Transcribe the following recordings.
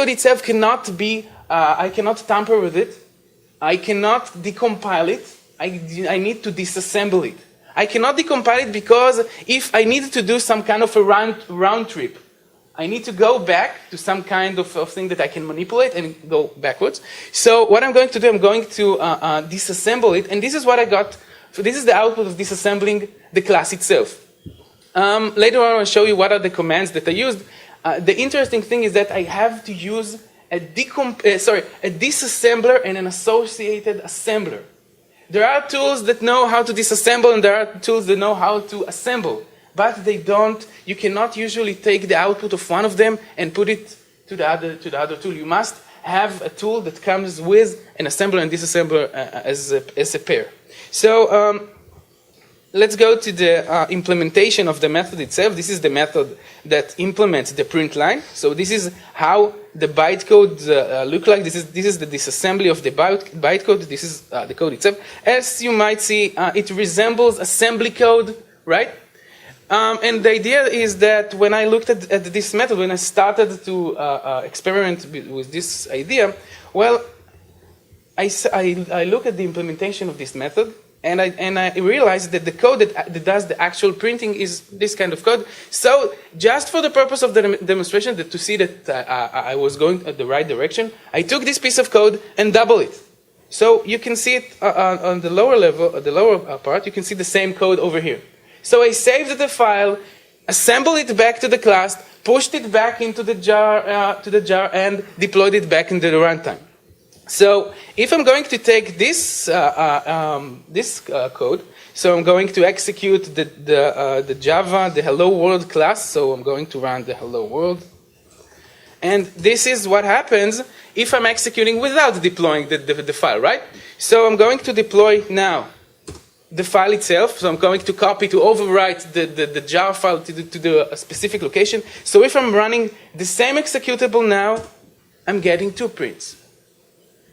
bytecode itself cannot be, I cannot tamper with it. I cannot decompile it. I need to disassemble it. I cannot decompile it because if I need to do some kind of a round trip, I need to go back to some kind of thing that I can manipulate and go backwards. So what I'm going to do, I'm going to disassemble it, and this is what I got. So this is the output of disassembling the class itself. Later on, I'll show you what are the commands that I used. The interesting thing is that I have to use a disassembler and an associated assembler. There are tools that know how to disassemble, and there are tools that know how to assemble. But they don't, you cannot usually take the output of one of them and put it to the other tool. You must have a tool that comes with an assembler and disassembler as a pair. So let's go to the implementation of the method itself. This is the method that implements the print line. So this is how the bytecode look like. This is the disassembly of the bytecode. This is the code itself. As you might see, it resembles assembly code, right? And the idea is that when I looked at this method, when I started to experiment with this idea, well, I look at the implementation of this method, and I realized that the code that does the actual printing is this kind of code. So just for the purpose of the demonstration, to see that I was going at the right direction, I took this piece of code and double it. So you can see it on the lower level, the lower part, you can see the same code over here. So I saved the file, assembled it back to the class, pushed it back into the jar, and deployed it back into the runtime. So if I'm going to take this code, so I'm going to execute the Java, the hello world class. So I'm going to run the hello world, and this is what happens if I'm executing without deploying the file, right? So I'm going to deploy now the file itself. So I'm going to copy, to overwrite the jar file to the specific location. So if I'm running the same executable now, I'm getting 2 prints.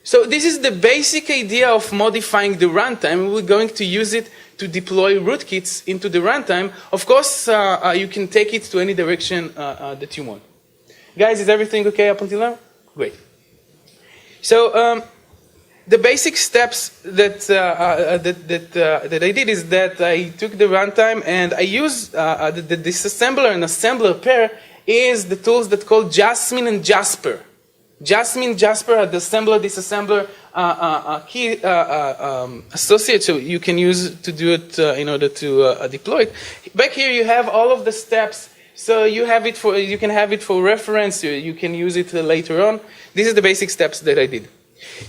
So this is the basic idea of modifying the runtime. We're going to use it to deploy rootkits into the runtime. Of course, you can take it to any direction that you want. Guys, is everything okay up until now? Great. So the basic steps that I did is that I took the runtime and I used the disassembler and assembler pair is the tools that called Jasmine and Jasper. Jasmine, Jasper are the assembler, disassembler key associate, so you can use to do it in order to deploy it. Back here you have all of the steps, so you have it you can have it for reference. You can use it later on. This is the basic steps that I did.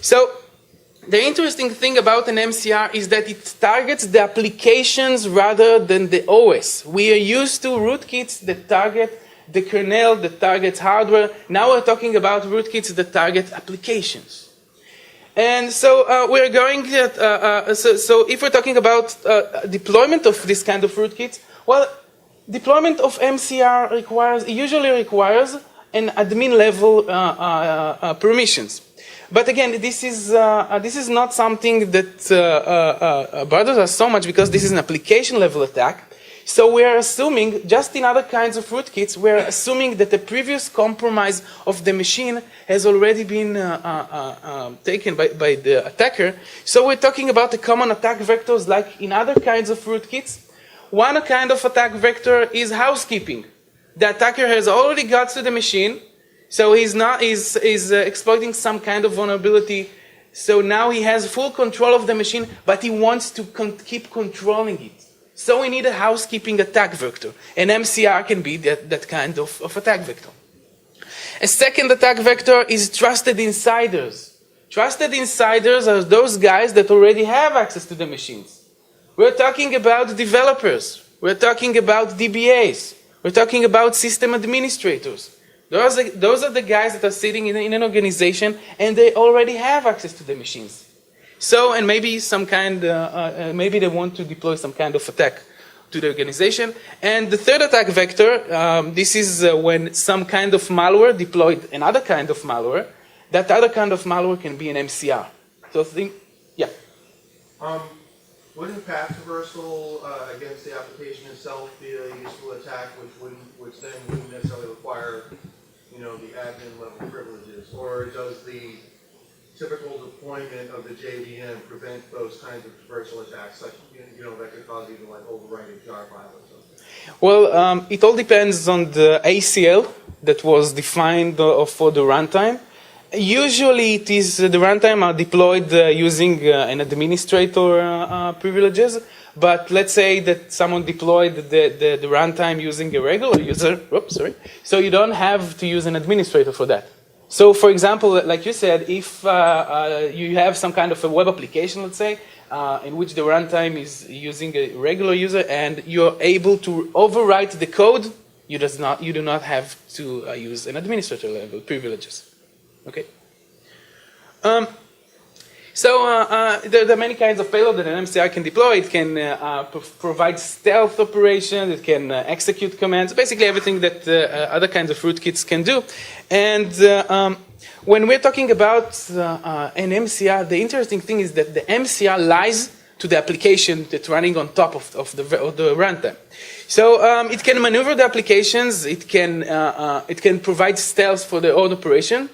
So the interesting thing about an MCR is that it targets the applications rather than the OS. We are used to rootkits that target the kernel that targets hardware. Now we're talking about rootkits that target applications. And so we're going at, so if we're talking about deployment of this kind of rootkits, well, deployment of MCR usually requires an admin level permissions. But again, this is not something that bothers us so much because this is an application level attack. So we are assuming, just in other kinds of rootkits, we are assuming that the previous compromise of the machine has already been taken by the attacker. So we're talking about the common attack vectors like in other kinds of rootkits. One kind of attack vector is housekeeping. The attacker has already got to the machine, so he's exploiting some kind of vulnerability. So now he has full control of the machine, but he wants to keep controlling it. So we need a housekeeping attack vector. An MCR can be that kind of attack vector. A second attack vector is trusted insiders. Trusted insiders are those guys that already have access to the machines. We're talking about developers. We're talking about DBAs. We're talking about system administrators. Those are the guys that are sitting in an organization and they already have access to the machines. So, and maybe some kind, maybe they want to deploy some kind of attack to the organization. And the third attack vector, this is when some kind of malware deployed another kind of malware. That other kind of malware can be an MCR. So yeah. Wouldn't path traversal against the application itself be a useful attack, which then wouldn't necessarily require, the admin level privileges, or does the typical deployment of the JVM prevent those kinds of traversal attacks, such that could cause you to like overwrite a jar file or something? Well, it all depends on the ACL that was defined for the runtime. Usually, it is the runtime are deployed using an administrator privileges. But let's say that someone deployed the runtime using a regular user. Oops, sorry. So you don't have to use an administrator for that. So, for example, like you said, if you have some kind of a web application, let's say, in which the runtime is using a regular user, and you're able to overwrite the code, you do not have to use an administrator level privileges. Okay. So there are many kinds of payload that an MCR can deploy. It can provide stealth operations. It can execute commands. Basically everything that other kinds of rootkits can do. And when we're talking about an MCR, the interesting thing is that the MCR lies to the application that's running on top of the runtime. So it can maneuver the applications. It can provide stealth for the own operation.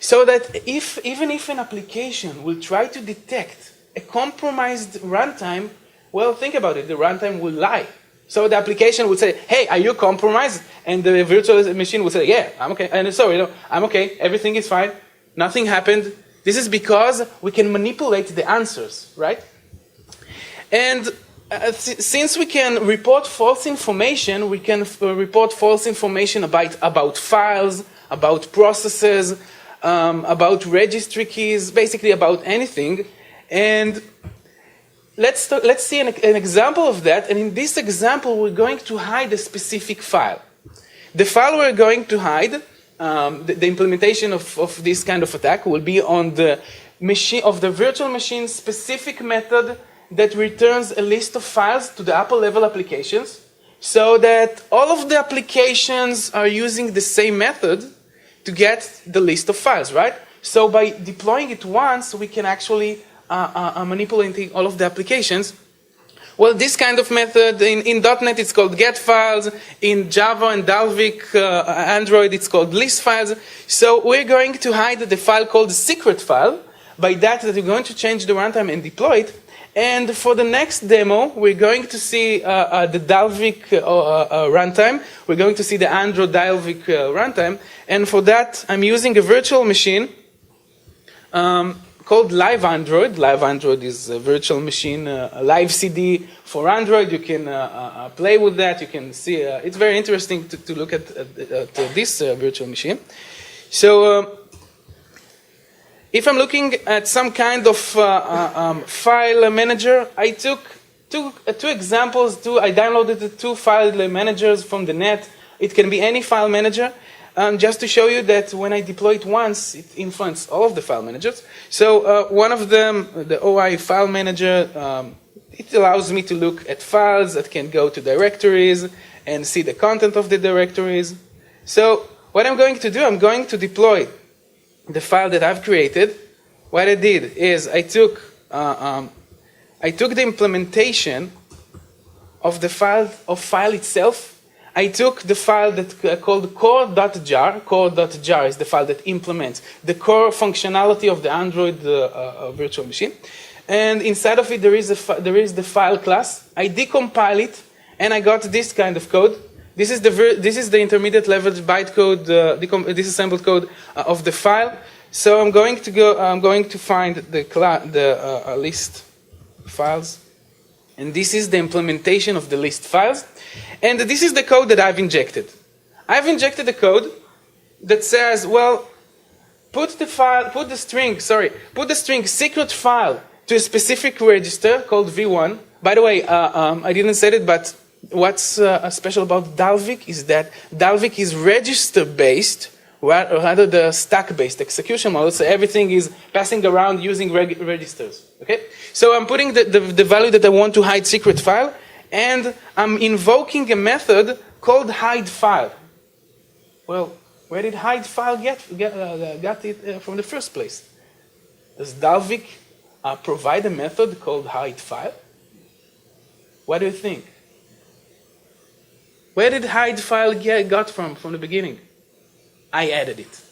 So that even if an application will try to detect a compromised runtime, well, think about it, the runtime will lie. So the application would say, hey, are you compromised? And the virtual machine will say, yeah, I'm okay. And so, I'm okay, everything is fine, nothing happened. This is because we can manipulate the answers, right? And since we can report false information, we can report false information about files, about processes, about registry keys, basically about anything. And let's see an example of that. And in this example, we're going to hide a specific file. The file we're going to hide, the implementation of this kind of attack will be on the machine of the virtual machine specific method that returns a list of files to the upper level applications, so that all of the applications are using the same method to get the list of files, right? So by deploying it once, we can actually manipulate all of the applications. Well, this kind of method, in .NET it's called get files, in Java and Dalvik, Android it's called list files. So we're going to hide the file called secret file. By that we're going to change the runtime and deploy it. And for the next demo, we're going to see the Dalvik runtime. We're going to see the Android Dalvik runtime. And for that, I'm using a virtual machine called Live Android. Live Android is a virtual machine, a live CD for Android. You can play with that. You can see, it's very interesting to look at this virtual machine. So, if I'm looking at some kind of file manager, I took two examples. I downloaded the two file managers from the net. It can be any file manager, just to show you that when I deploy it once, it influences all of the file managers. So one of them, the OI file manager, it allows me to look at files that can go to directories and see the content of the directories. So what I'm going to do, I'm going to deploy the file that I've created. What I did is I took the implementation of the file itself. I took the file that called core.jar. Core.jar is the file that implements the core functionality of the Android virtual machine. And inside of it there is the file class. I decompile it and I got this kind of code. This is the intermediate level bytecode, disassembled code of the file. So I'm going to find the list files, and this is the implementation of the list files, and this is the code that I've injected. I've injected the code that says, well, put the string secret file to a specific register called v1. By the way, I didn't say it, but what's special about Dalvik is that Dalvik is register-based rather the stack-based execution model. So everything is passing around using registers. Okay? So I'm putting the value that I want to hide secret file, and I'm invoking a method called hide file. Well, where did hide file get it from the first place? Does Dalvik provide a method called hide file? What do you think? Where did hide file got from the beginning? I added it.